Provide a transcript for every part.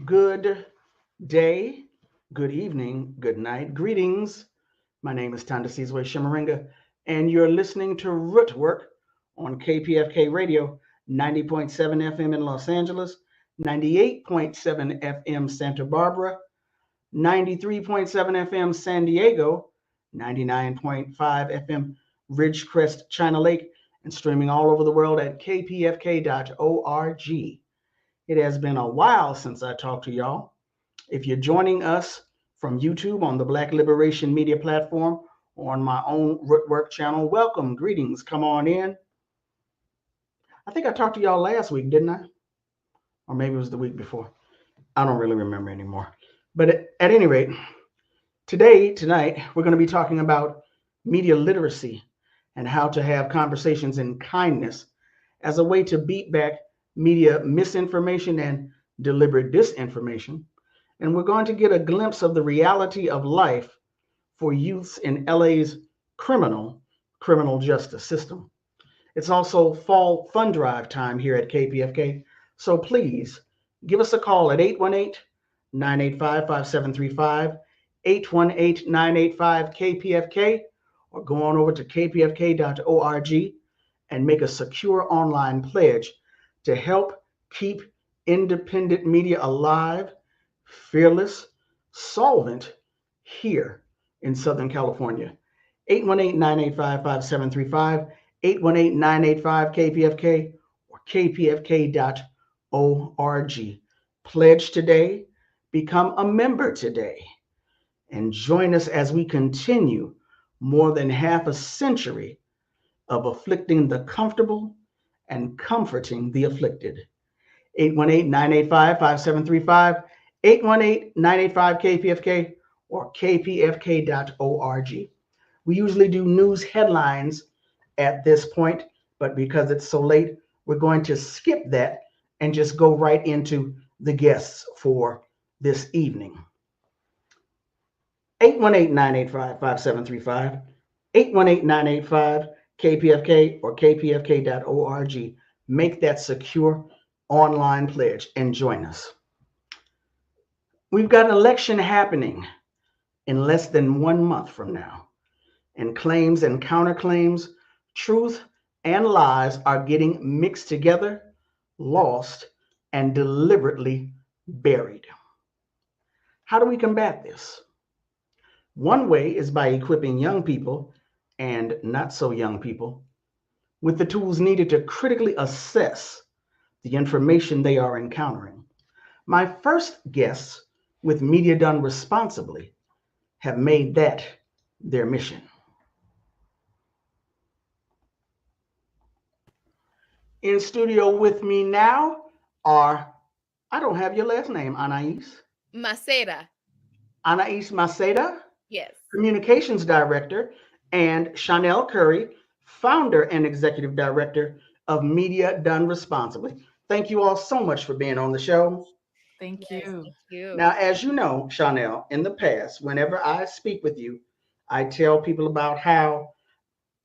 Good day, good evening, good night. Greetings. My name is Thandisizwe Chimurenga, and you're listening to Rootwork on KPFK Radio, 90.7 FM in Los Angeles, 98.7 FM Santa Barbara, 93.7 FM San Diego, 99.5 FM Ridgecrest, China Lake, and streaming all over the world at kpfk.org. It has been a while since I talked to y'all. If you're joining us from YouTube on the Black Liberation Media platform or on my own Rootwork channel, welcome, greetings, come on in. I think I talked to y'all last week, didn't I? Or maybe it was the week before. I don't really remember anymore. But at any rate, tonight, we're going to be talking about media literacy and how to have conversations in kindness as a way to beat back media misinformation and deliberate disinformation. And we're going to get a glimpse of the reality of life for youths in LA's criminal justice system. It's also fall fund drive time here at KPFK. So please give us a call at 818-985-5735, 818-985-KPFK, or go on over to kpfk.org and make a secure online pledge to help keep independent media alive, fearless, solvent here in Southern California. 818-985-5735, 818-985-KPFK, or kpfk.org. Pledge today, become a member today, and join us as we continue more than half a century of afflicting the comfortable and comforting the afflicted. 818-985-5735, 818-985-KPFK, or kpfk.org. We usually do news headlines at this point, but because it's so late, we're going to skip that and just go right into the guests for this evening. 818-985-5735, 818-985-KPFK, or kpfk.org. Make that secure online pledge and join us. We've got an election happening in less than 1 month from now, and claims and counterclaims, truth and lies are getting mixed together, lost, and deliberately buried. How do we combat this? One way is by equipping young people and not so young people with the tools needed to critically assess the information they are encountering. My first guests with Media Done Responsibly have made that their mission. In studio with me now are, I don't have your last name, Anais. Maceda. Anais Maceda, Yes. Communications Director, and Chanel Curry, Founder and Executive Director of Media Done Responsibly. Thank you all so much for being on the show. Thank Yes, you. thank you. Now, as you know, Chanel, in the past, whenever I speak with you, I tell people about how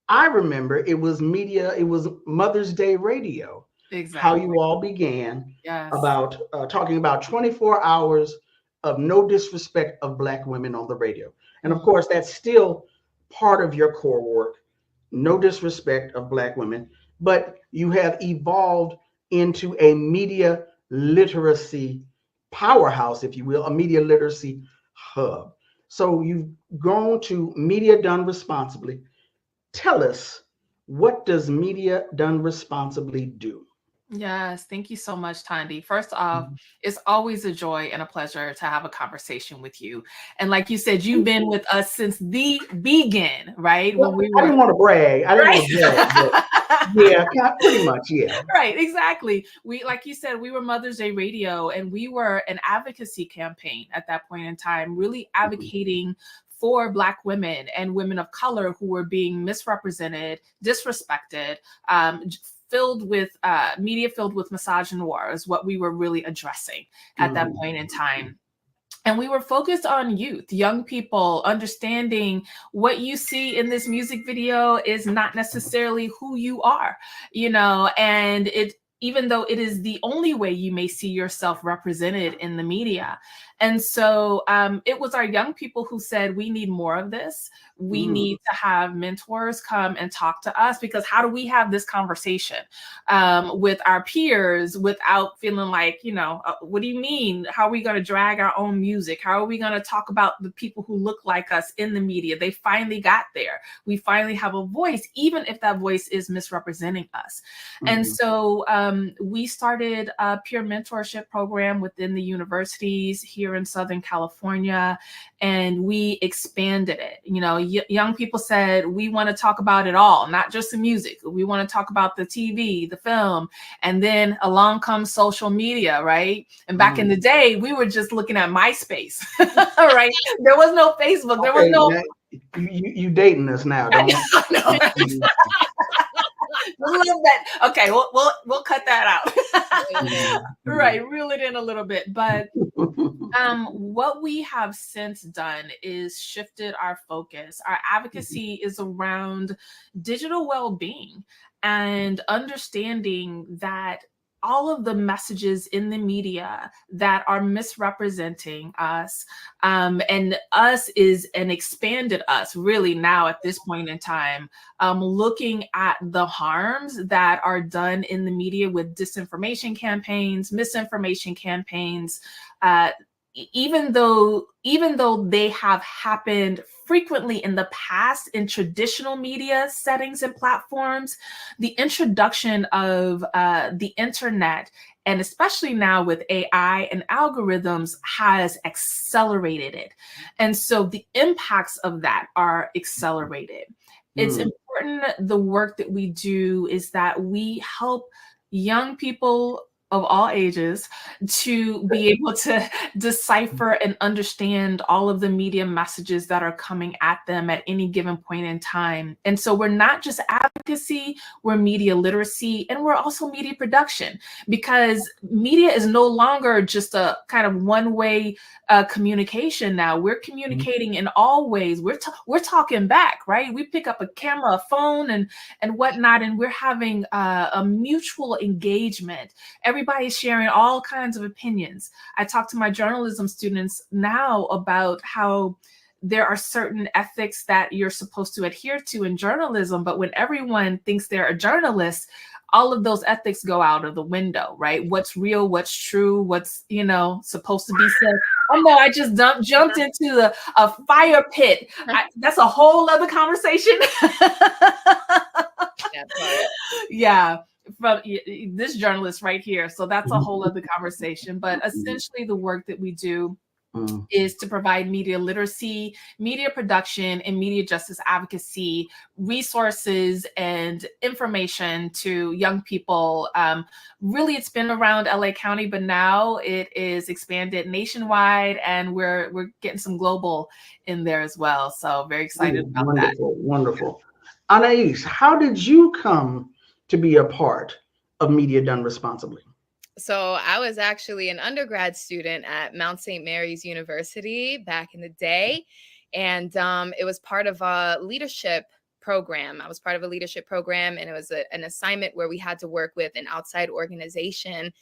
I remember it was Mother's Day radio, Exactly. how you all began Yes. about talking about 24 hours of no disrespect of Black women on the radio. And of course, that's still part of your core work, no disrespect of Black women, but you have evolved into a media literacy powerhouse, if you will, a media literacy hub. So you've grown to Media Done Responsibly. Tell us, what does Media Done Responsibly do? Yes, thank you so much, Tandy. First off, it's always a joy and a pleasure to have a conversation with you. And like you said, you've been with us since the begin, right? Well, I didn't want to brag. I didn't want to brag, but yeah, pretty much, yeah. Right, exactly. We, like you said, we were Mother's Day Radio, and we were an advocacy campaign at that point in time, really advocating for Black women and women of color who were being misrepresented, disrespected, filled with media filled with misogynoir is what we were really addressing at that point in time. And we were focused on youth, young people, understanding what you see in this music video is not necessarily who you are, you know, and even though it is the only way you may see yourself represented in the media. And so it was our young people who said, we need more of this. We need to have mentors come and talk to us, because how do we have this conversation with our peers without feeling like, what do you mean? How are we going to drag our own music? How are we going to talk about the people who look like us in the media? They finally got there. We finally have a voice, even if that voice is misrepresenting us. And so we started a peer mentorship program within the universities here in Southern California, and we expanded it. Young people said, we want to talk about it all, not just the music. We want to talk about the TV, the film, and then along comes social media, right? And back in the day, we were just looking at MySpace, right? There was no Facebook. There was no. You dating us now, don't you? A little bit. Okay, we'll cut that out. Right, reel it in a little bit. But what we have since done is shifted our focus. Our advocacy is around digital well-being and understanding that all of the messages in the media that are misrepresenting us, and us is an expanded us really now at this point in time, looking at the harms that are done in the media with disinformation campaigns, misinformation campaigns, even though they have happened frequently in the past in traditional media settings and platforms, the introduction of the internet, and especially now with AI and algorithms, has accelerated it. And so the impacts of that are accelerated. It's important, the work that we do is that we help young people of all ages to be able to decipher and understand all of the media messages that are coming at them at any given point in time. And so we're not just advocacy, we're media literacy, and we're also media production, because media is no longer just a kind of one-way communication now. We're communicating in all ways. We're talking back, right? We pick up a camera, a phone, and whatnot, and we're having a mutual engagement. Everybody's sharing all kinds of opinions. I talk to my journalism students now about how there are certain ethics that you're supposed to adhere to in journalism, but when everyone thinks they're a journalist, all of those ethics go out of the window, right? What's real, what's true, what's, supposed to be said. Oh no, I just jumped into a fire pit. That's a whole other conversation. Yeah. From this journalist right here. So that's a whole other conversation. But essentially the work that we do is to provide media literacy, media production, and media justice advocacy resources and information to young people. Really, it's been around LA County, but now it is expanded nationwide, and we're getting some global in there as well. So very excited about that. Wonderful. Anais, how did you come to be a part of Media Done Responsibly? So I was actually an undergrad student at Mount St. Mary's University back in the day. And it was part of a leadership program. I was part of a leadership program, and it was an assignment where we had to work with an outside organization.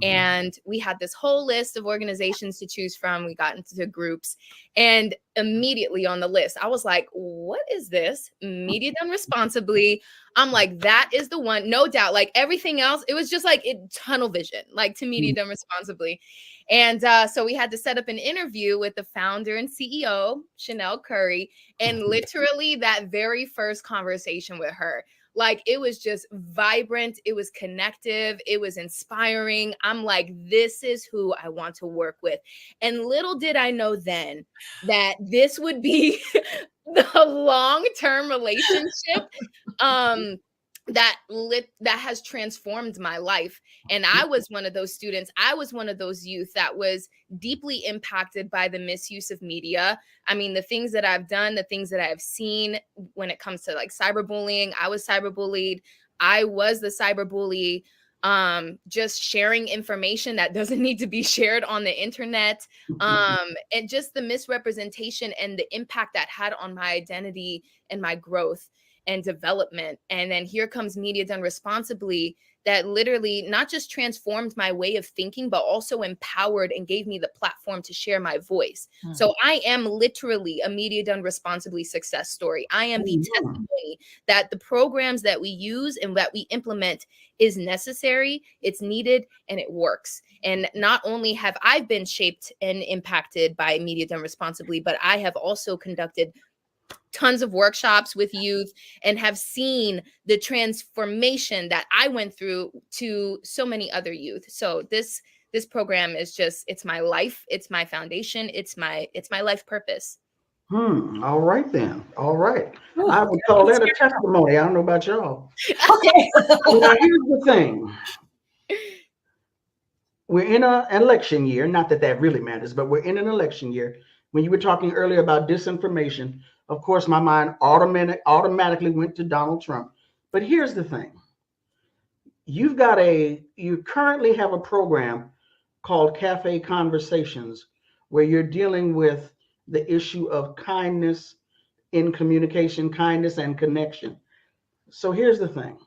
And we had this whole list of organizations to choose from. We got into groups, and immediately on the list, I was like, what is this? Media Done Responsibly. I'm like, that is the one, no doubt. Like everything else, it was just like tunnel vision, like to Media Done Responsibly. And so we had to set up an interview with the founder and CEO, Chanel Curry. And literally that very first conversation with her, like it was just vibrant. It was connective. It was inspiring. I'm like, this is who I want to work with. And little did I know then that this would be the long-term relationship that has transformed my life. And I was one of those students. I was one of those youth that was deeply impacted by the misuse of media. I mean, the things that I've done, the things that I've seen when it comes to like cyberbullying, I was cyberbullied. I was the cyberbully. Just sharing information that doesn't need to be shared on the internet, and just the misrepresentation and the impact that had on my identity and my growth and development. And then here comes Media Done Responsibly that literally not just transformed my way of thinking, but also empowered and gave me the platform to share my voice. So I am literally a Media Done Responsibly success story. I am the testimony that the programs that we use and that we implement is necessary, it's needed, and it works. And not only have I been shaped and impacted by Media Done Responsibly, but I have also conducted tons of workshops with youth and have seen the transformation that I went through to so many other youth. So this program is just, it's my life, it's my foundation, it's my life purpose. All right then. All right. Ooh, I would call that a testimony. I don't know about y'all. Okay. Now here's the thing. We're in an election year. Not that that really matters, but we're in an election year. When you were talking earlier about disinformation, of course, my mind automatically went to Donald Trump. But here's the thing. You currently have a program called Cafe Conversations, where you're dealing with the issue of kindness in communication, kindness and connection. So here's the thing.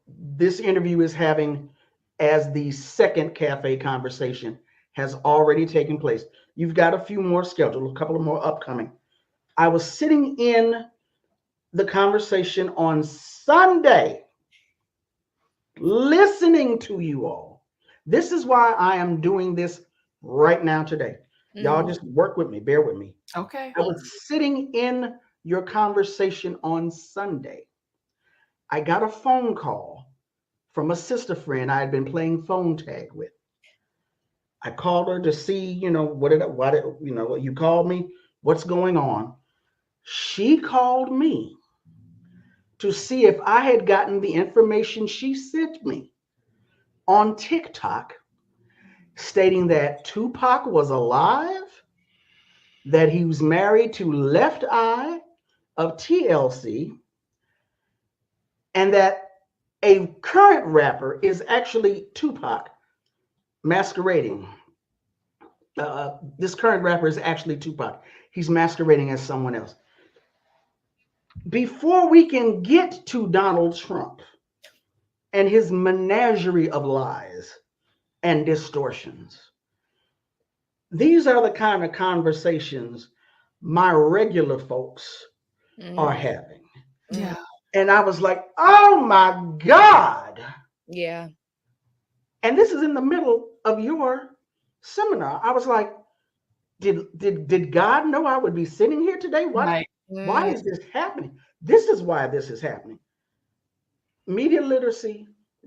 This interview is having as the second Cafe Conversation has already taken place. You've got a few more scheduled, a couple of more upcoming. I was sitting in the conversation on Sunday, listening to you all. This is why I am doing this right now today. Y'all just work with me, bear with me. Okay. I was sitting in your conversation on Sunday. I got a phone call from a sister friend I had been playing phone tag with. I called her to see, you called me, what's going on? She called me to see if I had gotten the information she sent me on TikTok, stating that Tupac was alive, that he was married to Left Eye of TLC, and that a current rapper is actually Tupac masquerading. This current rapper is actually Tupac. He's masquerading as someone else. Before we can get to Donald Trump and his menagerie of lies and distortions, these are the kind of conversations my regular folks are having. Yeah. And I was like, oh my God. Yeah. And this is in the middle of your seminar. I was like, did God know I would be sitting here today? Why is this happening? This is why this is happening. Media literacy,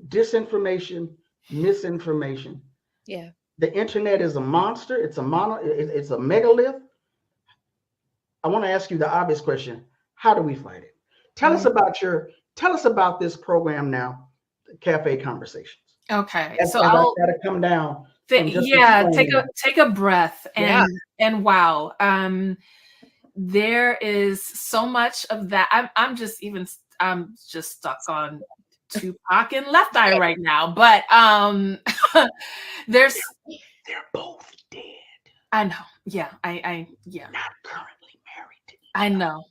disinformation, misinformation. Yeah. The internet is a monster. It's a megalith. I want to ask you the obvious question. How do we fight it? Tell us about this program now, Cafe Conversations. Okay. So I'll gotta come down. Take a breath and wow. There is so much of that. I'm just stuck on Tupac and Left Eye right now. But they're both dead. I know. Yeah. I not currently married. I know.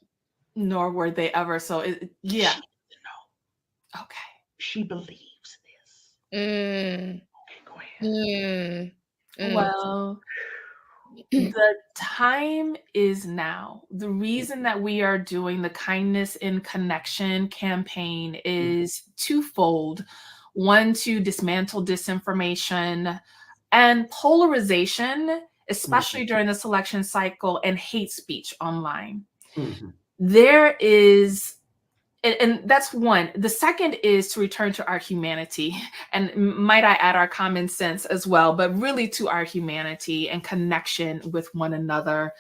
Nor were they ever. So yeah. No. Okay. She believes this. Okay, go ahead. Well, the time is now. The reason that we are doing the Kindness in Connection campaign is twofold. One, to dismantle disinformation and polarization, especially during this election cycle, and hate speech online. There is, and that's one. The second is to return to our humanity, and might I add our common sense as well, but really to our humanity and connection with one another.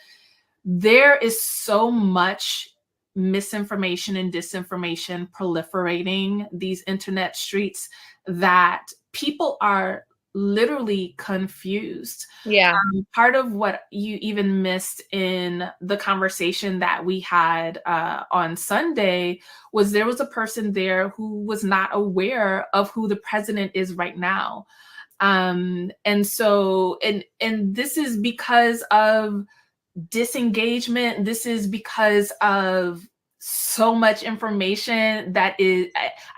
There is so much misinformation and disinformation proliferating these internet streets that people are literally confused. Yeah. Part of what you even missed in the conversation that we had on Sunday was there was a person there who was not aware of who the president is right now. And so, and this is because of disengagement. This is because of so much information that is,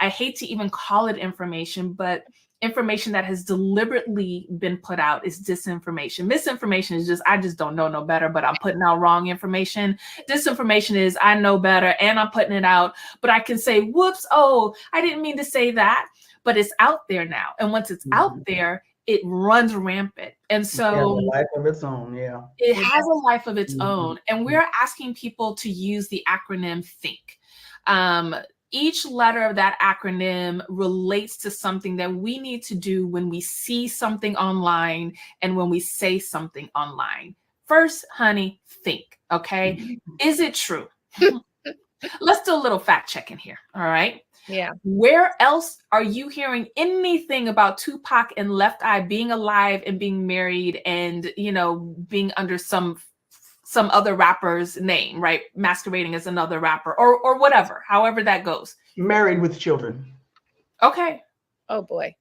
I hate to even call it information, but information that has deliberately been put out is disinformation. Misinformation is just, I just don't know no better, but I'm putting out wrong information. Disinformation is, I know better and I'm putting it out, but I can say, whoops, oh, I didn't mean to say that, but it's out there now. And once it's out there, it runs rampant. And so it has a life of its own. Yeah. It has a life of its own. And we're asking people to use the acronym THINK. Each letter of that acronym relates to something that we need to do when we see something online and when we say something online. First, honey, think, okay? Is it true? Let's do a little fact checking here, all right? Yeah. Where else are you hearing anything about Tupac and Left Eye being alive and being married and, you know, being under some other rapper's name, right? Masquerading as another rapper or whatever, however that goes. Married with children. Okay. Oh boy.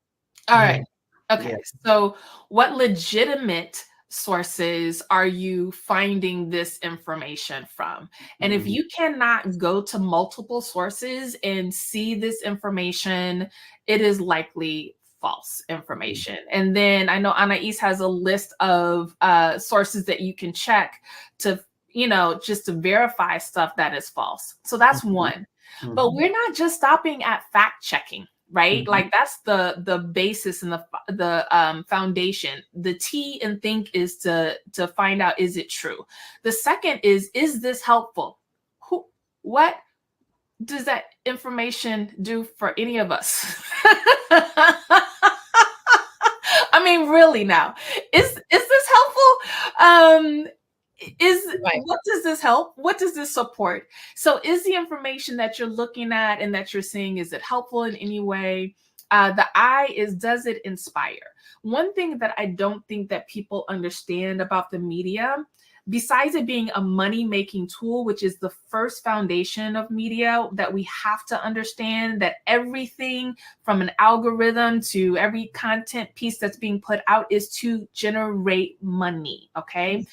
All right. Okay. Yeah. So what legitimate sources are you finding this information from? And if you cannot go to multiple sources and see this information, it is likely false information. And then I know Anais has a list of sources that you can check to, you know, just to verify stuff that is false. So that's one. But we're not just stopping at fact checking, right? Like that's the basis and the foundation. The T in think is to find out, is it true? The second is this helpful? What does that information do for any of us? I mean, really now, is this helpful? What does this help? What does this support? So is the information that you're looking at and that you're seeing, is it helpful in any way? The I is, does it inspire? One thing that I don't think that people understand about the media, besides it being a money-making tool, which is the first foundation of media that we have to understand, that everything from an algorithm to every content piece that's being put out is to generate money, okay?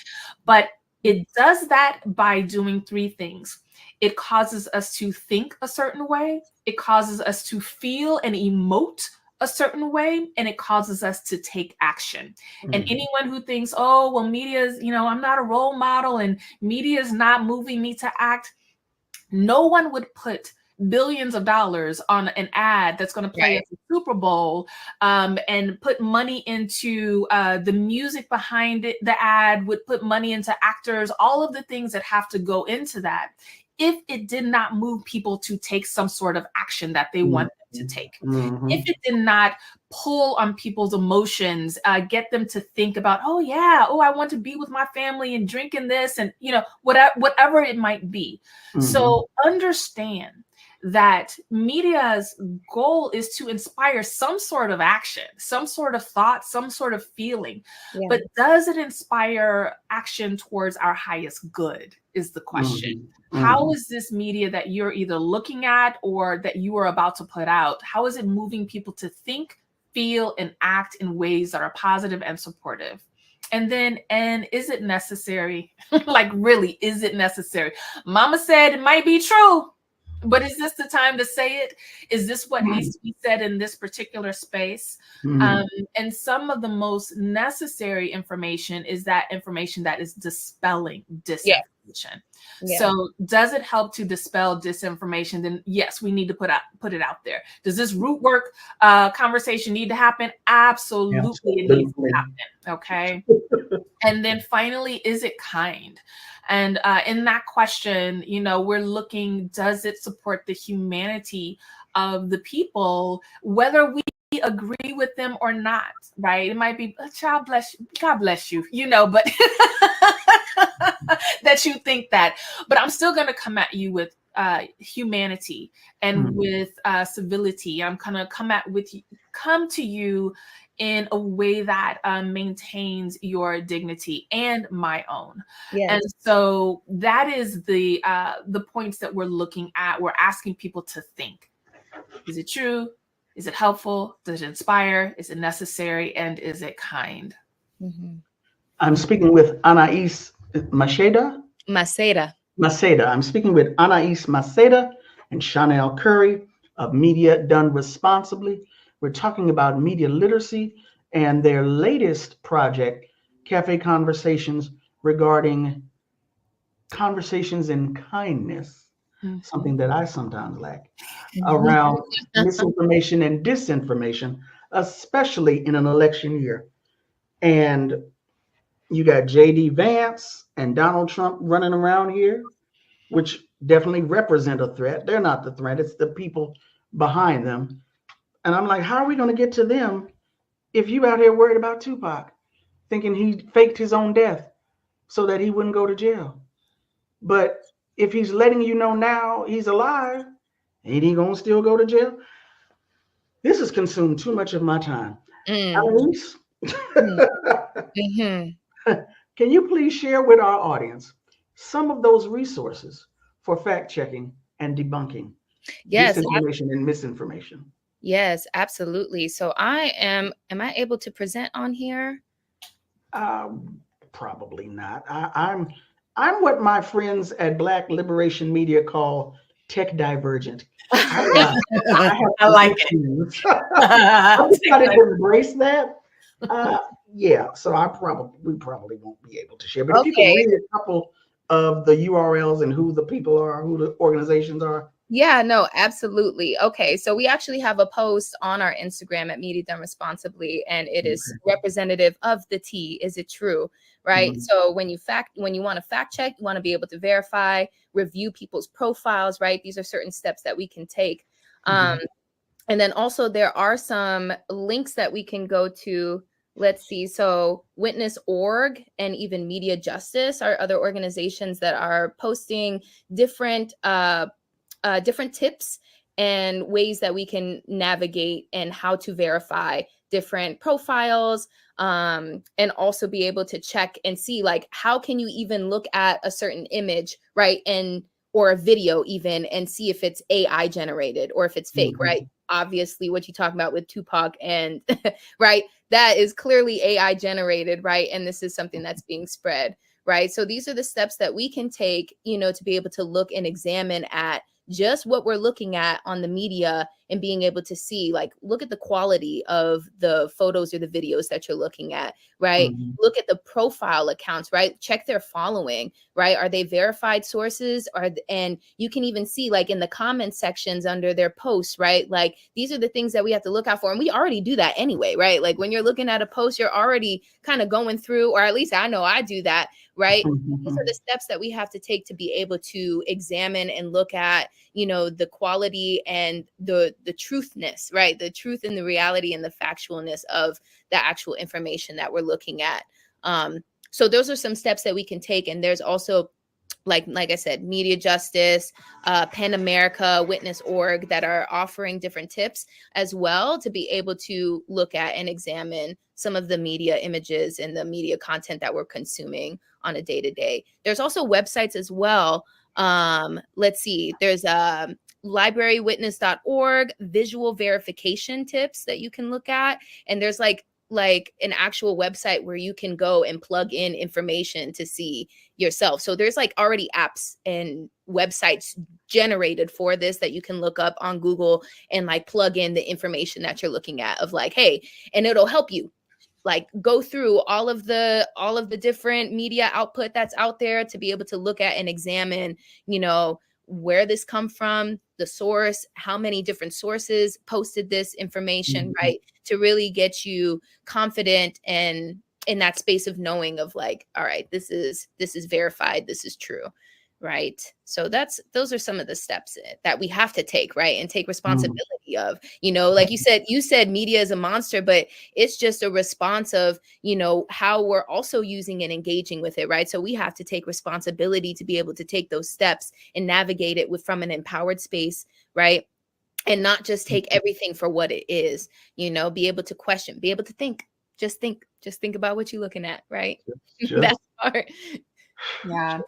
But it does that by doing three things. It causes us to think a certain way, it causes us to feel and emote a certain way, and it causes us to take action. And anyone who thinks, oh, well, media is, you know, I'm not a role model and media is not moving me to act. No one would put billions of dollars on an ad that's going to play at the Super Bowl and put money into the music behind it. The ad would put money into actors, all of the things that have to go into that, if it did not move people to take some sort of action that they want them to take. If it did not pull on people's emotions, get them to think about, oh yeah, oh, I want to be with my family and drinking this and, you know, whatever it might be. So understand that media's goal is to inspire some sort of action, some sort of thought, some sort of feeling. But does it inspire action towards our highest good is the question. How is this media that you're either looking at or that you are about to put out, how is it moving people to think, feel, and act in ways that are positive and supportive? And then, and is it necessary? Like, really, is it necessary? Mama said it might be true, but is this the time to say it? Is this what needs to be said in this particular space? And some of the most necessary information is that information that is dispelling disinformation. So does it help to dispel disinformation? Then yes, we need to put it out there. Does this Rootwork conversation need to happen? Absolutely, it needs to happen. Okay. And then finally, is it kind? And in that question, you know, we're looking, does it support the humanity of the people, whether we agree with them or not, right? It might be, God bless you, you know, but that you think that, but I'm still going to come at you with humanity and with civility. I'm going to come to you in a way that maintains your dignity and my own. And so that is the points that we're looking at. We're asking people to think. Is it true? Is it helpful? Does it inspire? Is it necessary? And is it kind? I'm speaking with Anais Maceda. Maceda. I'm speaking with Anais Maceda and Chanel Curry of Media Done Responsibly. We're talking about media literacy and their latest project, Cafe Conversations, regarding conversations in kindness, something that I sometimes lack, around misinformation and disinformation, especially in an election year. And you got J.D. Vance and Donald Trump running around here, which definitely represent a threat. They're not the threat, it's the people behind them. And I'm like, how are we going to get to them if you out here worried about Tupac, thinking he faked his own death so that he wouldn't go to jail? But if he's letting you know now he's alive, ain't he going to still go to jail? This has consumed too much of my time. Alice, can you please share with our audience some of those resources for fact checking and debunking disinformation and misinformation? Yes, absolutely. So am I able to present on here? Probably not. I'm what my friends at Black Liberation Media call tech divergent. I like it. I'm decided to embrace that. Yeah, so we probably won't be able to share. But if you can read a couple of the URLs and who the people are, who the organizations are. Yeah, no, absolutely. Okay, so we actually have a post on our Instagram at Media Done Responsibly, and it is representative of the T. Is it true? Right. So when you want to fact check, you want to be able to verify, review people's profiles. Right. These are certain steps that we can take. And then also there are some links that we can go to. Let's see. So Witness.org and even Media Justice are other organizations that are posting different tips and ways that we can navigate and how to verify different profiles, and also be able to check and see, like, how can you even look at a certain image, right, and or a video even, and see if it's AI generated or if it's fake, right? Obviously, what you talk about with Tupac and right, that is clearly AI generated, right? And this is something that's being spread, right? So these are the steps that we can take, to be able to look and examine at just what we're looking at on the media and being able to see, like, look at the quality of the photos or the videos that you're looking at, right? Look at the profile accounts, right? Check their following, right? Are they verified sources? And you can even see, like, in the comment sections under their posts, right? Like, these are the things that we have to look out for. And we already do that anyway, right? Like, when you're looking at a post, you're already kind of going through, or at least I know I do that, right? These are the steps that we have to take to be able to examine and look at, the quality and the truthness, right? The truth and the reality and the factualness of the actual information that we're looking at. So those are some steps that we can take. And there's also, like I said, Media Justice, PEN America, Witness.org that are offering different tips as well to be able to look at and examine some of the media images and the media content that we're consuming on a day-to-day. There's also websites as well. Let's see, there's librarywitness.org, visual verification tips that you can look at. And there's like an actual website where you can go and plug in information to see yourself. So there's like already apps and websites generated for this that you can look up on Google and like plug in the information that you're looking at of like, hey, and it'll help you like go through all of the different media output that's out there to be able to look at and examine, where this come from, the source, how many different sources posted this information, right? To really get you confident and in that space of knowing of like, all right, this is verified, this is true, right? So those are some of the steps that we have to take, right? And take responsibility of, like you said media is a monster, but it's just a response of, how we're also using and engaging with it, right? So we have to take responsibility to be able to take those steps and navigate it from an empowered space, right? And not just take everything for what it is, be able to question, be able to think, just think about what you're looking at, right? That's part. Yeah.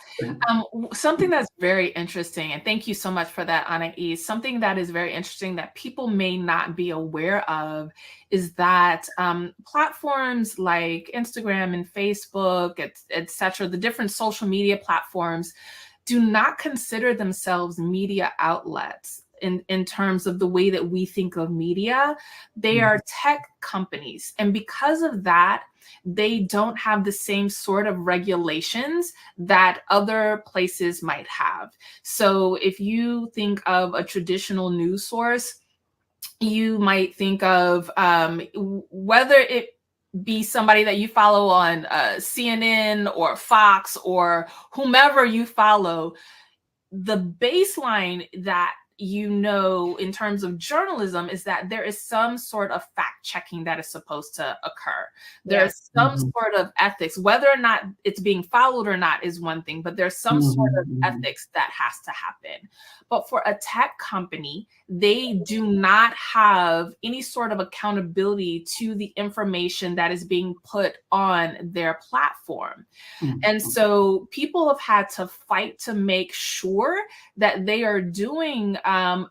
Something that's very interesting, and thank you so much for that, Anais. Something that is very interesting that people may not be aware of is that platforms like Instagram and Facebook, et cetera, the different social media platforms, do not consider themselves media outlets in terms of the way that we think of media. They are tech companies. And because of that, they don't have the same sort of regulations that other places might have. So if you think of a traditional news source, you might think of whether it be somebody that you follow on CNN or Fox or whomever you follow, the baseline that in terms of journalism is that there is some sort of fact checking that is supposed to occur. There's some sort of ethics, whether or not it's being followed or not is one thing, but there's some sort of ethics that has to happen. But for a tech company, they do not have any sort of accountability to the information that is being put on their platform. And so people have had to fight to make sure that they are doing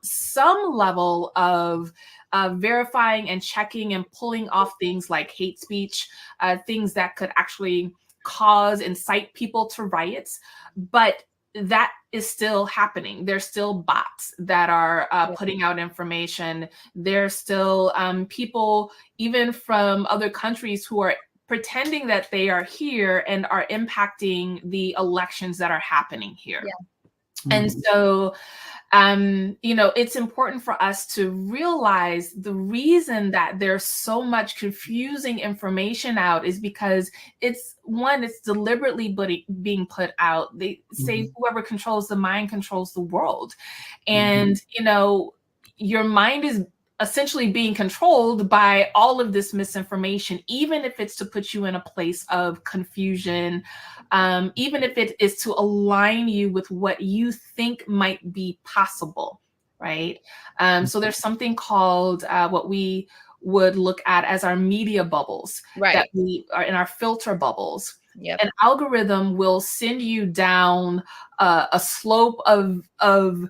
some level of verifying and checking and pulling off things like hate speech, things that could actually incite people to riots. But that is still happening. There's still bots that are putting out information. There's still people, even from other countries, who are pretending that they are here and are impacting the elections that are happening here. And so, it's important for us to realize the reason that there's so much confusing information out is because it's deliberately being put out. They say whoever controls the mind controls the world. And, your mind is essentially being controlled by all of this misinformation, even if it's to put you in a place of confusion, even if it is to align you with what you think might be possible, right? So there's something called what we would look at as our media bubbles, that we are in our filter bubbles. An algorithm will send you down a slope of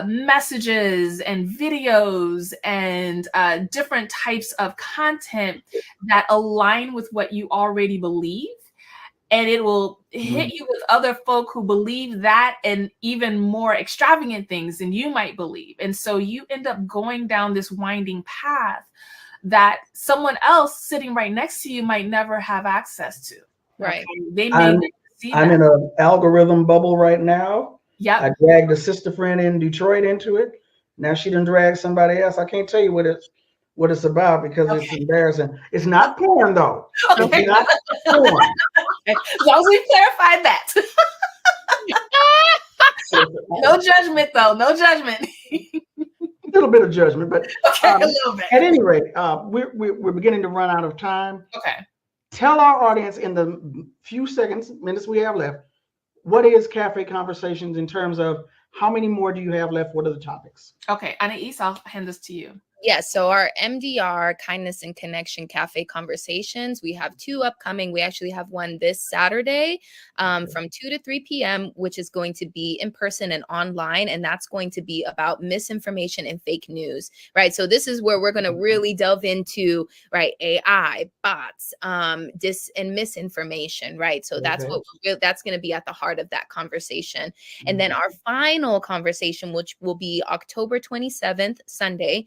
messages and videos and different types of content that align with what you already believe. And it will hit you with other folk who believe that and even more extravagant things than you might believe. And so you end up going down this winding path that someone else sitting right next to you might never have access to. Right. Okay? They may see that. I'm in an algorithm bubble right now. Yep. I dragged a sister friend in Detroit into it. Now she done dragged somebody else. I can't tell you what it's about because it's embarrassing. It's not porn though. Okay. It's not porn. As long as we clarified that. No judgment though. No judgment. A little bit of judgment, but a little bit. At any rate, we're beginning to run out of time. Okay. Tell our audience in the few minutes we have left, what is Cafe Conversations in terms of how many more do you have left? What are the topics? Okay, Anais, I'll hand this to you. Yeah, so our MDR, Kindness and Connection Cafe Conversations, we have 2 upcoming. We actually have one this Saturday from 2 to 3 p.m., which is going to be in person and online. And that's going to be about misinformation and fake news, right? So this is where we're going to really delve into, right, AI, bots, dis and misinformation, right? So that's that's going to be at the heart of that conversation. And then our final conversation, which will be October 27th, Sunday,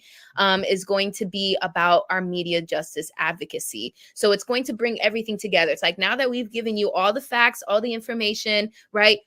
is going to be about our media justice advocacy. So it's going to bring everything together. It's like, now that we've given you all the facts, all the information, right?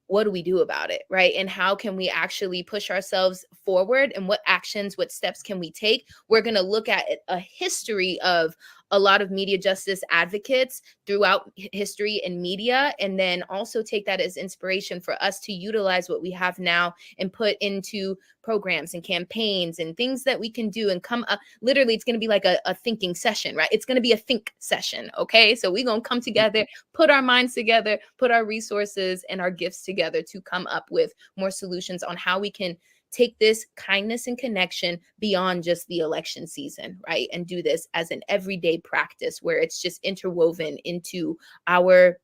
What do we do about it, right? And how can we actually push ourselves forward, and what actions, what steps can we take? We're going to look at a history of a lot of media justice advocates throughout history and media, and then also take that as inspiration for us to utilize what we have now and put into programs and campaigns and things that we can do and come up. Literally, it's going to be like a thinking session, right? It's going to be a think session. Okay. So we're going to come together, put our minds together, put our resources and our gifts together to come up with more solutions on how we can take this kindness and connection beyond just the election season, right? And do this as an everyday practice where it's just interwoven into our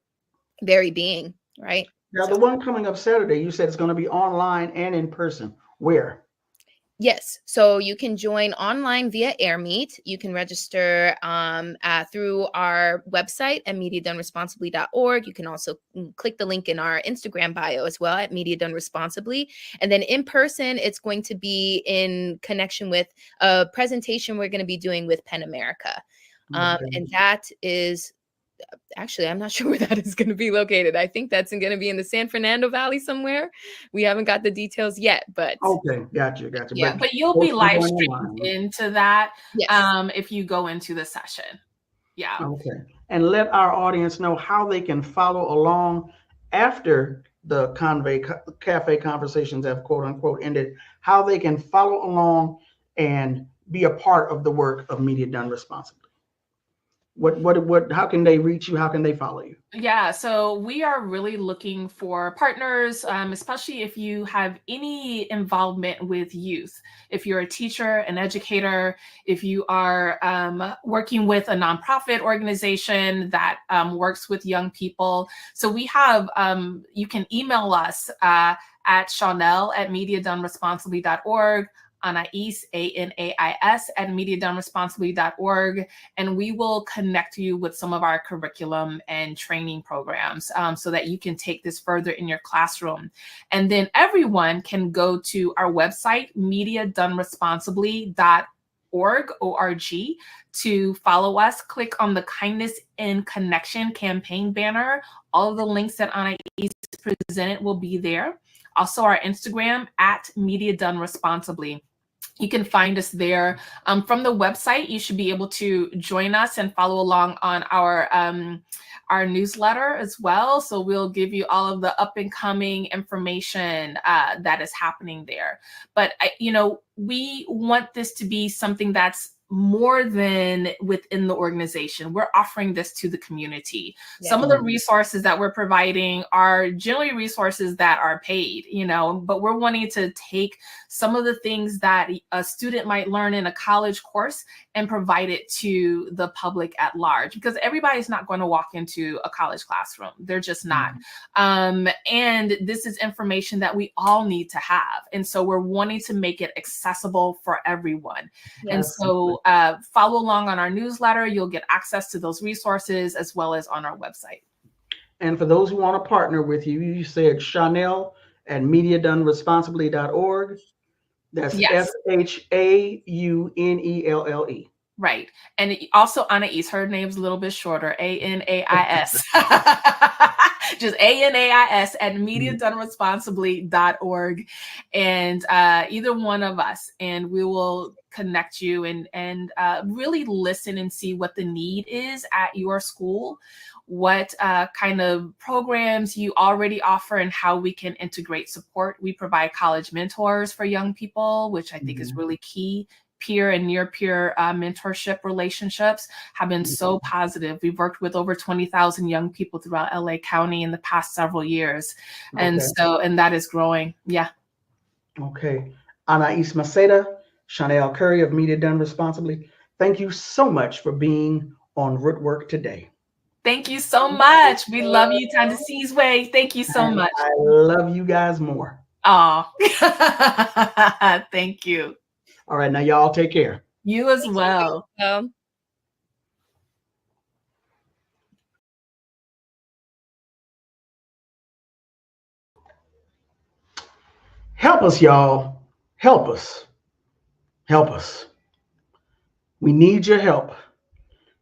very being, right? Now, the one coming up Saturday, you said it's going to be online and in person. Where? Yes. So you can join online via AirMeet. You can register through our website at mediadonresponsibly.org. You can also click the link in our Instagram bio as well at Media Done Responsibly. And then in person, it's going to be in connection with a presentation we're going to be doing with Penn America. And that is... Actually, I'm not sure where that is going to be located. I think that's going to be in the San Fernando Valley somewhere. We haven't got the details yet, but okay, gotcha. Yeah, but you'll be live streamed into that if you go into the session. Yeah. Okay, and let our audience know how they can follow along after the cafe conversations have quote unquote ended. How they can follow along and be a part of the work of Media Done Responsibly. How can they reach you? How can they follow you? Yeah, so we are really looking for partners, especially if you have any involvement with youth. If you're a teacher, an educator, if you are working with a nonprofit organization that works with young people. So we have, you can email us at Chanel@mediadonresponsibly.org, Anais, ANAIS, at mediadonresponsibly.org, and we will connect you with some of our curriculum and training programs so that you can take this further in your classroom. And then everyone can go to our website, mediadonresponsibly.org, to follow us. Click on the Kindness in Connection campaign banner. All of the links that Anais presented will be there. Also our Instagram at Media Done Responsibly. You can find us there. From the website, you should be able to join us and follow along on our newsletter as well. So we'll give you all of the up and coming information that is happening there. But we want this to be something that's more than within the organization. We're offering this to the community. Yeah. Some of the resources that we're providing are generally resources that are paid, but we're wanting to take some of the things that a student might learn in a college course and provide it to the public at large, because everybody's not going to walk into a college classroom. They're just not. And this is information that we all need to have. And so we're wanting to make it accessible for everyone. Yes. And so follow along on our newsletter. You'll get access to those resources as well as on our website. And for those who want to partner with you, you said Chanel at mediadonresponsibly.org. That's SHAUNELLE. Right. And also Anais, her name's a little bit shorter, ANAIS. Just ANAIS at mediadonresponsibly.org. And either one of us, and we will connect you and really listen and see what the need is at your school, what kind of programs you already offer, and how we can integrate support. We provide college mentors for young people, which I think is really key. Peer and near peer mentorship relationships have been so positive. We've worked with over 20,000 young people throughout LA County in the past several years. And that is growing. Yeah. Okay. Anais Maceda, Chanel Curry of Media Done Responsibly. Thank you so much for being on Rootwork today. Thank you so much. We love you, Thandisizwe. Thank you so much. I love you guys more. Oh, thank you. All right, now y'all take care. You as well. Help us, y'all. Help us. Help us. We need your help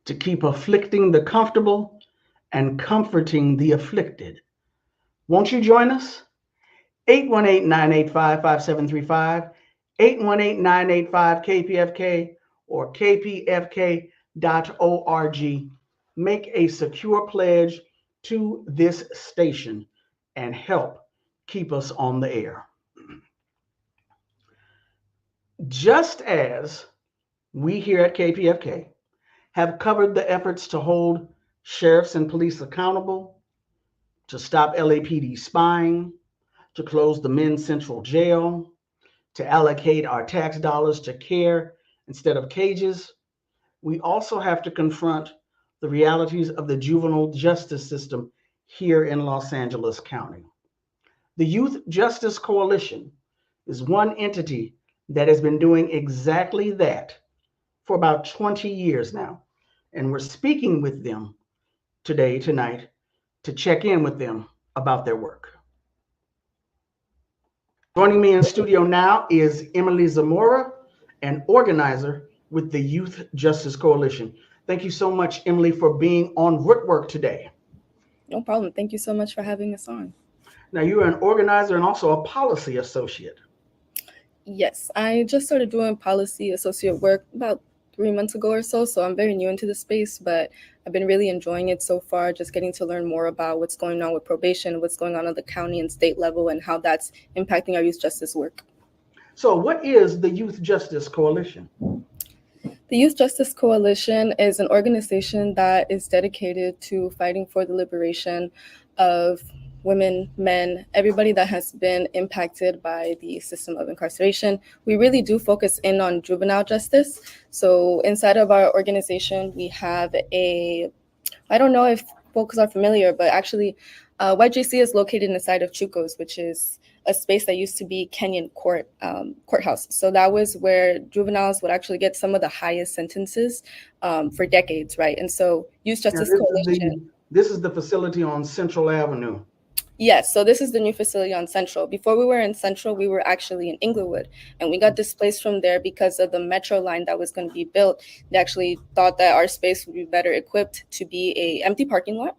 to keep afflicting the comfortable and comforting the afflicted. Won't you join us? 818-985-5735. 818-985-KPFK or kpfk.org. Make a secure pledge to this station and help keep us on the air. Just as we here at KPFK have covered the efforts to hold sheriffs and police accountable, to stop LAPD spying, to close the Men's Central Jail, to allocate our tax dollars to care instead of cages, we also have to confront the realities of the juvenile justice system here in Los Angeles County. The Youth Justice Coalition is one entity that has been doing exactly that for about 20 years now. And we're speaking with them tonight, to check in with them about their work. Joining me in studio now is Emily Zamora, an organizer with the Youth Justice Coalition. Thank you so much, Emily, for being on Rootwork today. No problem. Thank you so much for having us on. Now, you're an organizer and also a policy associate. Yes, I just started doing policy associate work about 3 months ago or so, so I'm very new into the space, but I've been really enjoying it so far, just getting to learn more about what's going on with probation, what's going on at the county and state level, and how that's impacting our youth justice work. So what is the Youth Justice Coalition? The Youth Justice Coalition is an organization that is dedicated to fighting for the liberation of women, men, everybody that has been impacted by the system of incarceration. We really do focus in on juvenile justice. So inside of our organization, we have I don't know if folks are familiar, but actually YJC is located inside of Chuco's, which is a space that used to be Kenyan courthouse. So that was where juveniles would actually get some of the highest sentences for decades, right? And so Youth Justice Coalition. This is the facility on Central Avenue. Yes, so this is the new facility on Central. Before we were in Central, we were actually in Inglewood, and we got displaced from there because of the metro line that was going to be built. They actually thought that our space would be better equipped to be an empty parking lot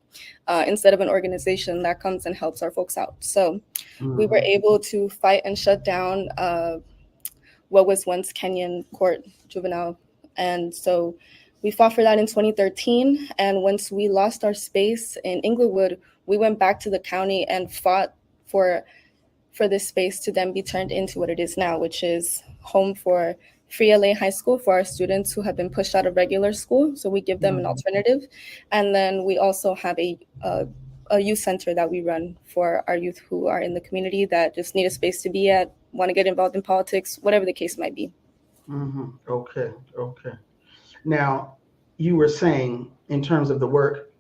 instead of an organization that comes and helps our folks out. So we were able to fight and shut down what was once Kenyan court juvenile. And so we fought for that in 2013. And once we lost our space in Inglewood, we went back to the county and fought for this space to then be turned into what it is now, which is home for Free LA High School for our students who have been pushed out of regular school. So we give them an alternative. And then we also have a youth center that we run for our youth who are in the community that just need a space to be at, want to get involved in politics, whatever the case might be. Okay. Now, you were saying in terms of the work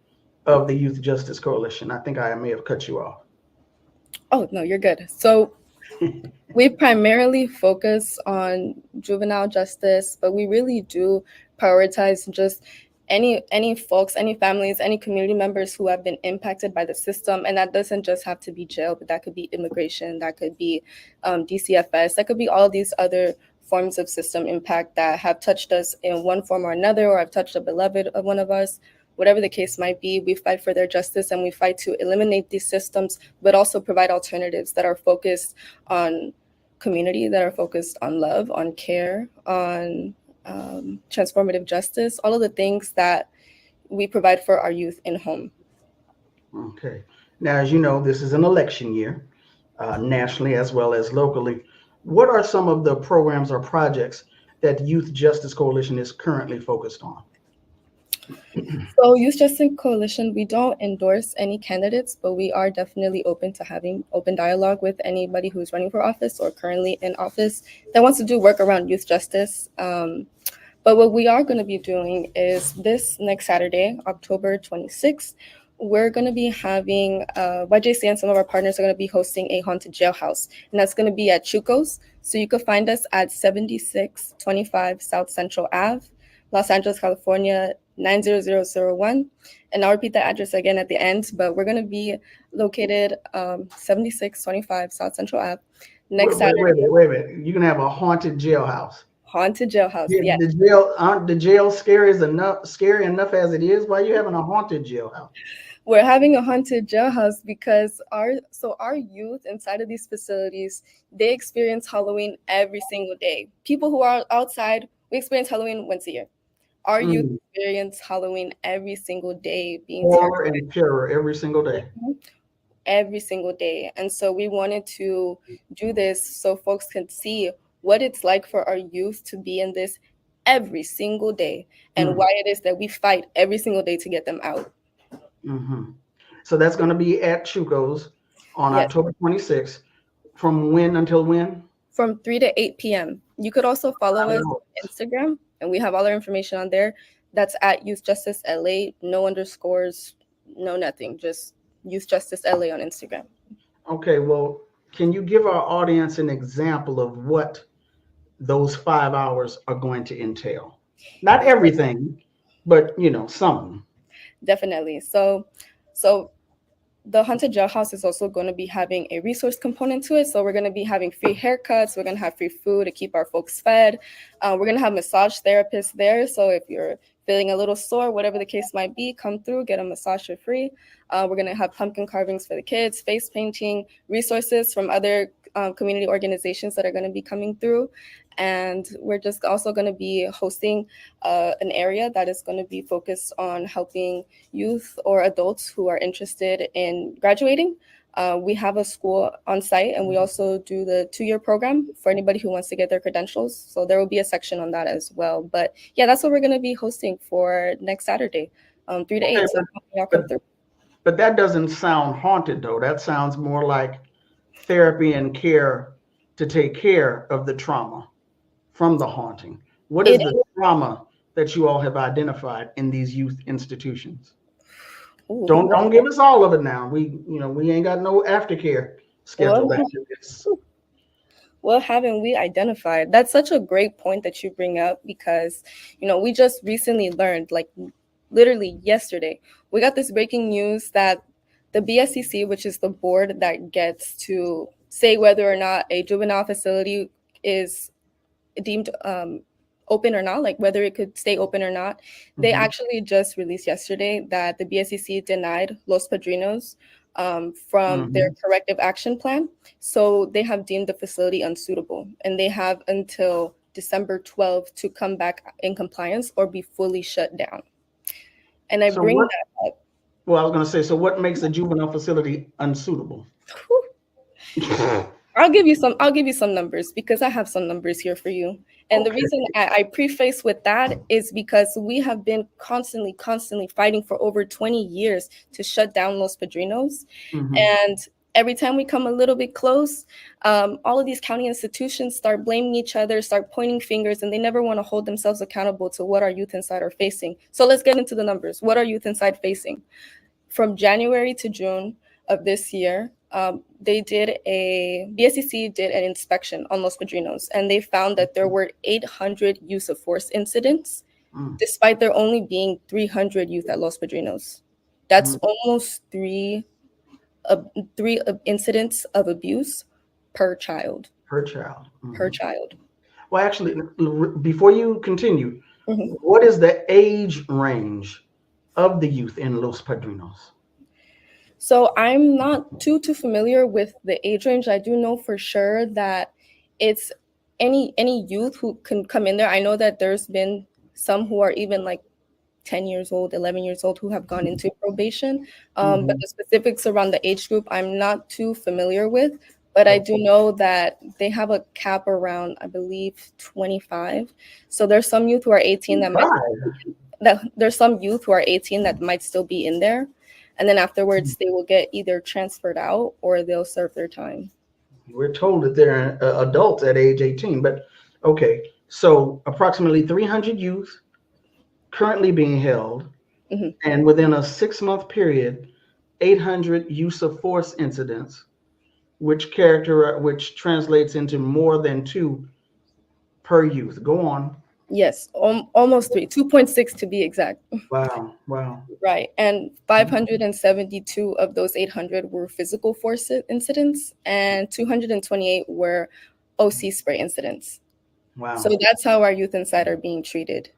of the Youth Justice Coalition, I think I may have cut you off. Oh, no, you're good. So we primarily focus on juvenile justice, but we really do prioritize just any folks, any families, any community members who have been impacted by the system. And that doesn't just have to be jail, but that could be immigration, that could be DCFS, that could be all these other forms of system impact that have touched us in one form or another, or have touched a beloved of one of us. Whatever the case might be, we fight for their justice and we fight to eliminate these systems, but also provide alternatives that are focused on community, that are focused on love, on care, on transformative justice, all of the things that we provide for our youth in home. Okay. Now, as you know, this is an election year, nationally as well as locally. What are some of the programs or projects that Youth Justice Coalition is currently focused on? So Youth Justice Coalition, we don't endorse any candidates, but we are definitely open to having open dialogue with anybody who's running for office or currently in office that wants to do work around youth justice. But what we are going to be doing is this next Saturday, October 26th, we're going to be having YJC and some of our partners are going to be hosting a haunted jailhouse, and that's going to be at Chuco's. So you can find us at 7625 South Central Ave, Los Angeles, California, 90001. And I'll repeat the address again at the end, but we're going to be located 7625 South Central Ave. Next Saturday. Wait a minute. You can have a haunted jailhouse. Haunted jailhouse, yes. The jail scary enough as it is. Why are you having a haunted jailhouse? We're having a haunted jailhouse because our youth inside of these facilities, they experience Halloween every single day. People who are outside, we experience Halloween once a year. Our youth experience Halloween every single day, being horror and terror every single day. Every single day. And so we wanted to do this so folks can see what it's like for our youth to be in this every single day and why it is that we fight every single day to get them out. So that's going to be at Chuco's on October 26th. From when until when? From 3 to 8 p.m. You could also follow us on Instagram, and we have all our information on there. That's at Youth Justice LA, no underscores, no nothing, just Youth Justice LA on Instagram. Okay, well, can you give our audience an example of what those 5 hours are going to entail? Not everything, but some. Definitely. So the haunted jailhouse is also going to be having a resource component to it. So we're going to be having free haircuts. We're going to have free food to keep our folks fed. We're going to have massage therapists there. So if you're feeling a little sore, whatever the case might be, come through, get a massage for free. We're going to have pumpkin carvings for the kids, face painting, resources from other community organizations that are going to be coming through. And we're just also going to be hosting an area that is going to be focused on helping youth or adults who are interested in graduating. We have a school on site, and we also do the 2-year program for anybody who wants to get their credentials. So there will be a section on that as well. But yeah, that's what we're going to be hosting for next Saturday, 3 to 8. So y'all come through. But that doesn't sound haunted, though. That sounds more like therapy and care to take care of the trauma from the haunting. What is the trauma that you all have identified in these youth institutions? Ooh, don't give us all of it now. We ain't got no aftercare scheduled after this. What haven't we identified? That's such a great point that you bring up, because we just recently learned, like literally yesterday, we got this breaking news that the BSCC, which is the board that gets to say whether or not a juvenile facility is deemed open or not, like whether it could stay open or not. They actually just released yesterday that the BSCC denied Los Padrinos from their corrective action plan. So they have deemed the facility unsuitable, and they have until December 12th to come back in compliance or be fully shut down. And that up. Well, I was going to say, so what makes a juvenile facility unsuitable? I'll give you some numbers, because I have some numbers here for you. And the reason I preface with that is because we have been constantly fighting for over 20 years to shut down Los Padrinos. And every time we come a little bit close, all of these county institutions start blaming each other, start pointing fingers, and they never want to hold themselves accountable to what our youth inside are facing. So let's get into the numbers. What are youth inside facing? From January to June of this year, BSCC did an inspection on Los Padrinos, and they found that there were 800 use of force incidents, despite there only being 300 youth at Los Padrinos. That's almost three incidents of abuse per child. Per child. Per child. Well, actually, before you continue, what is the age range of the youth in Los Padrinos? So I'm not too familiar with the age range. I do know for sure that it's any youth who can come in there. I know that there's been some who are even like 10 years old, 11 years old, who have gone into probation. But the specifics around the age group, I'm not too familiar with. But I do know that they have a cap around, I believe, 25. So there's some youth who are 18 there's some youth who are 18 that might still be in there. And then afterwards, they will get either transferred out or they'll serve their time. We're told that they're adults at age 18, but okay. So approximately 300 youth currently being held, and within a 6-month period, 800 use of force incidents, which translates into more than 2 per youth. Go on. Yes, almost 3, 2.6 to be exact. Wow. Right, and 572 of those 800 were physical force incidents, and 228 were OC spray incidents. Wow. So that's how our youth inside are being treated.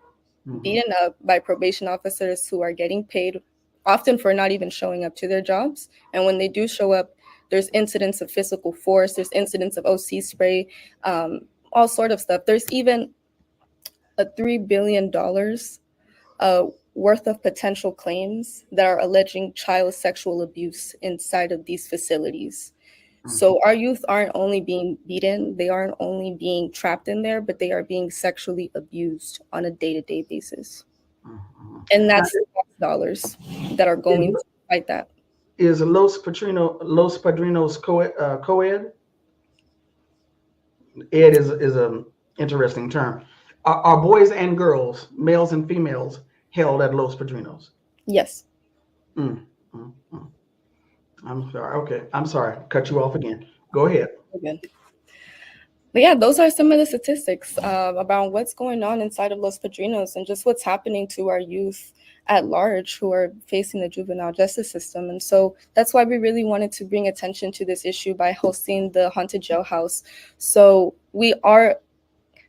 Beaten up by probation officers who are getting paid often for not even showing up to their jobs. And when they do show up, there's incidents of physical force, there's incidents of OC spray, all sort of stuff. There's even a $3 billion worth of potential claims that are alleging child sexual abuse inside of these facilities. So our youth aren't only being beaten, they aren't only being trapped in there, but they are being sexually abused on a day-to-day basis. And that's dollars that are going to fight that. Is Los Padrinos co-ed? Ed is an interesting term. Are boys and girls, males and females, held at Los Padrinos? Yes. I'm sorry. Okay, I'm sorry. Cut you off again. Go ahead. Okay. But yeah, those are some of the statistics about what's going on inside of Los Padrinos and just what's happening to our youth at large who are facing the juvenile justice system. And so that's why we really wanted to bring attention to this issue by hosting the Haunted Jailhouse. So we are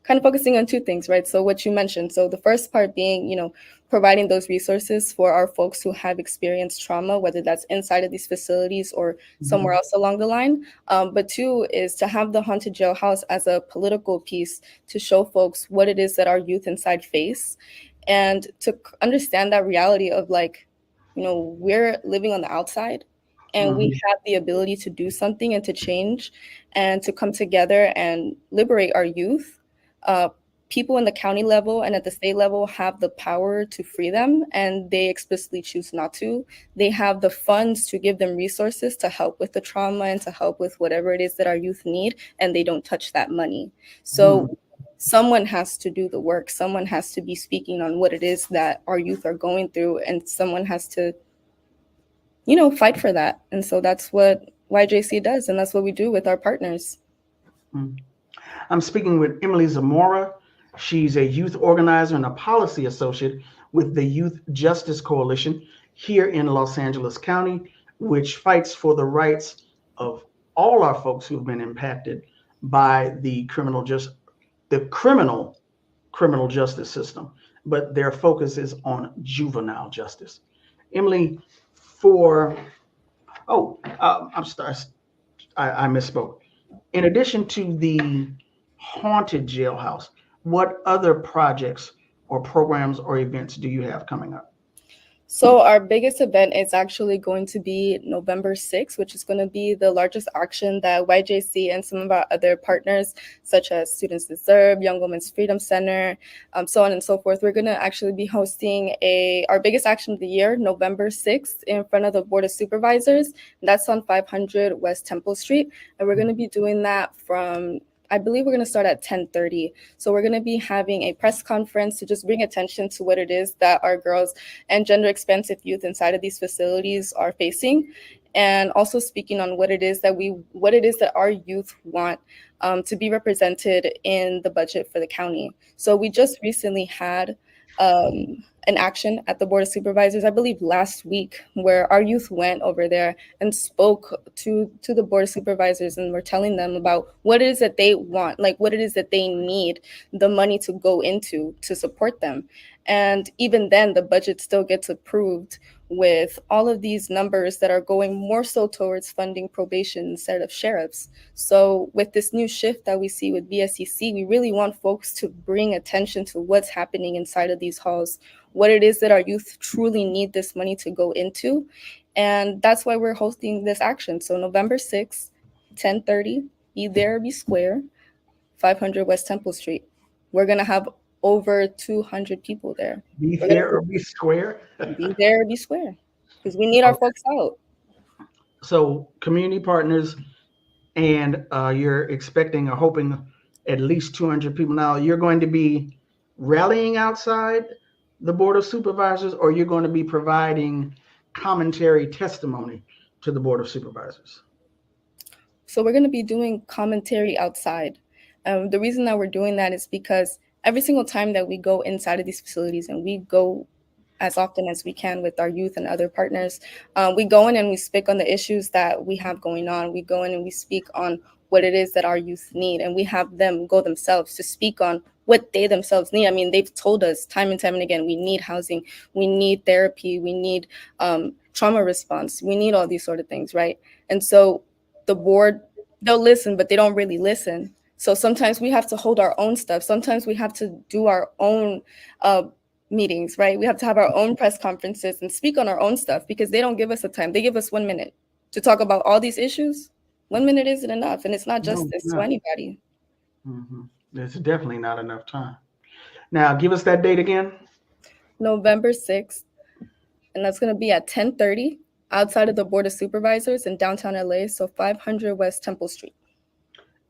kind of focusing on two things, right? So what you mentioned. So the first part being, providing those resources for our folks who have experienced trauma, whether that's inside of these facilities or somewhere else along the line. But two is to have the Haunted Jailhouse as a political piece to show folks what it is that our youth inside face, and to understand that reality of we're living on the outside and we have the ability to do something and to change and to come together and liberate our youth. People in the county level and at the state level have the power to free them, and they explicitly choose not to. They have the funds to give them resources to help with the trauma and to help with whatever it is that our youth need, and they don't touch that money. So someone has to do the work. Someone has to be speaking on what it is that our youth are going through, and someone has to, fight for that. And so that's what YJC does, and that's what we do with our partners. I'm speaking with Emily Zamora. She's a youth organizer and a policy associate with the Youth Justice Coalition here in Los Angeles County, which fights for the rights of all our folks who've been impacted by the criminal justice justice system, but their focus is on juvenile justice. Emily, I misspoke. In addition to the Haunted Jailhouse, what other projects or programs or events do you have coming up? So our biggest event is actually going to be November 6th, which is going to be the largest action that YJC and some of our other partners, such as Students Deserve, Young Women's Freedom Center, so on and so forth. We're going to actually be hosting our biggest action of the year, November 6th, in front of the Board of Supervisors. That's on 500 West Temple Street. And we're going to be doing that from, I believe we're going to start at 10:30. So we're going to be having a press conference to just bring attention to what it is that our girls and gender expansive youth inside of these facilities are facing, and also speaking on what it is that our youth want to be represented in the budget for the county. So we just recently had an action at the Board of Supervisors, I believe last week, where our youth went over there and spoke to the Board of Supervisors, and we're telling them about what it is that they want, like what it is that they need the money to go into to support them. And even then, the budget still gets approved with all of these numbers that are going more so towards funding probation instead of sheriffs. So with this new shift that we see with BSCC, we really want folks to bring attention to what's happening inside of these halls, what it is that our youth truly need this money to go into. And that's why we're hosting this action. So November 6th, 10:30, be there or be square, 500 West Temple Street. We're going to have over 200 people there. Be there or be square? Be there or be square, because we need our folks out. So community partners, and you're expecting or hoping at least 200 people. Now, you're going to be rallying outside the Board of Supervisors, or you're going to be providing commentary testimony to the Board of Supervisors? So we're going to be doing commentary outside. The reason that we're doing that is because every single time that we go inside of these facilities, and we go as often as we can with our youth and other partners, we go in and we speak on the issues that we have going on. We go in and we speak on what it is that our youth need, and we have them go themselves to speak on what they themselves need. I mean, they've told us time and time and again, we need housing, we need therapy, we need trauma response, we need all these sort of things, right? And so the board, they'll listen, but they don't really listen. So sometimes we have to hold our own stuff. Sometimes we have to do our own meetings, right? We have to have our own press conferences and speak on our own stuff, because they don't give us the time. They give us 1 minute to talk about all these issues. 1 minute isn't enough, and it's not justice to anybody. Mm-hmm. It's definitely not enough time. Now, give us that date again. November 6th, and that's going to be at 10:30 outside of the Board of Supervisors in downtown LA, so 500 West Temple Street.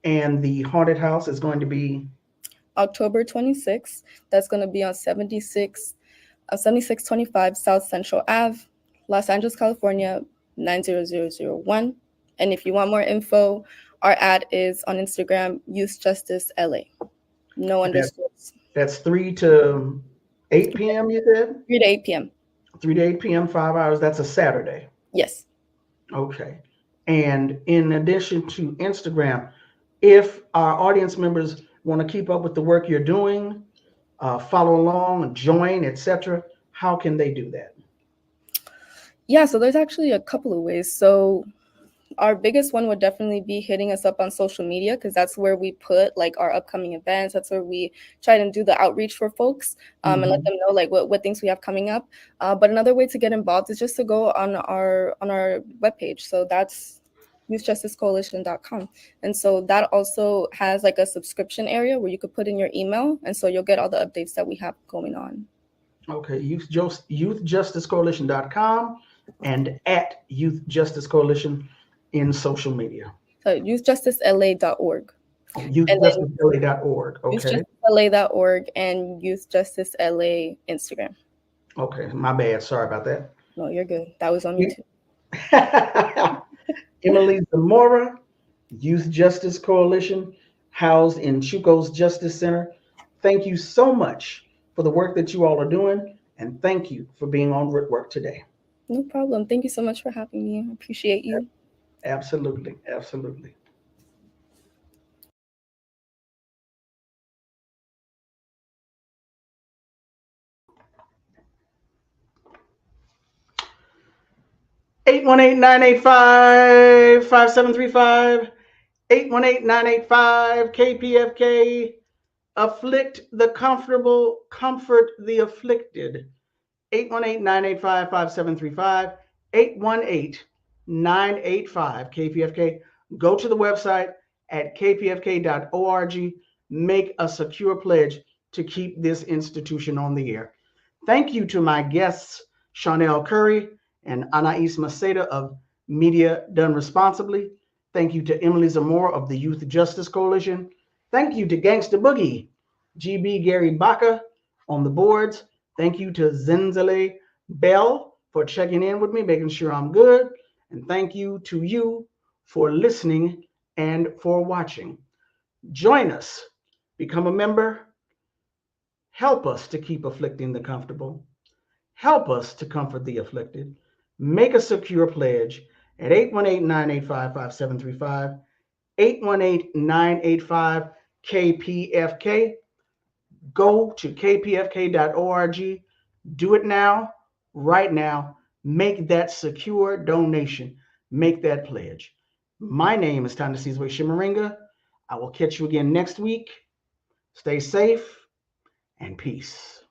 And the haunted house is going to be October 26th. That's going to be on 7625 South Central Ave, Los Angeles, California, 90001. And if you want more info, Our ad is on Instagram, Youth Justice LA. No underscores. That's 3 to 8 p.m. You said? 3 to 8 p.m. 3 to 8 p.m., 5 hours. That's a Saturday. Yes. Okay. And in addition to Instagram, if our audience members want to keep up with the work you're doing, follow along, join, etc., how can they do that? Yeah, so there's actually a couple of ways. So our biggest one would definitely be hitting us up on social media, because that's where we put like our upcoming events. That's where we try to do the outreach for folks, and let them know like what things we have coming up. But another way to get involved is just to go on our webpage. So that's youthjusticecoalition.com. And so that also has like a subscription area where you could put in your email, and so you'll get all the updates that we have going on. Okay, youthjusticecoalition.com and at Youth Justice Coalition in social media. So youthjusticela.org. Youthjusticela.org. Okay. Youthjusticela.org and Youth Justice LA Instagram. Okay, my bad. Sorry about that. No, you're good. That was on me too. Emily Zamora, Youth Justice Coalition, housed in Chuco's Justice Center. Thank you so much for the work that you all are doing, and thank you for being on Rootwork today. No problem. Thank you so much for having me. I appreciate you. Absolutely. Absolutely. Eight 818-985-5735, 818-985 KPFK. Afflict the comfortable, comfort the afflicted. 818-985-5735, 818-985 KPFK. Go to the website at kpfk.org. Make a secure pledge to keep this institution on the air. Thank you to my guests, Chanel Curry and Anais Maceda of Media Done Responsibly. Thank you to Emily Zamora of the Youth Justice Coalition. Thank you to Gangsta Boogie, GB Gary Baca on the boards. Thank you to Zenzele Bell for checking in with me, making sure I'm good. And thank you to you for listening and for watching. Join us, become a member. Help us to keep afflicting the comfortable. Help us to comfort the afflicted. Make a secure pledge at 818-985-5735, 818-985 KPFK. Go to kpfk.org. Do it now, right now. Make that secure donation. Make that pledge. My name is Thandisizwe Chimurenga. I will catch you again next week. Stay safe and peace.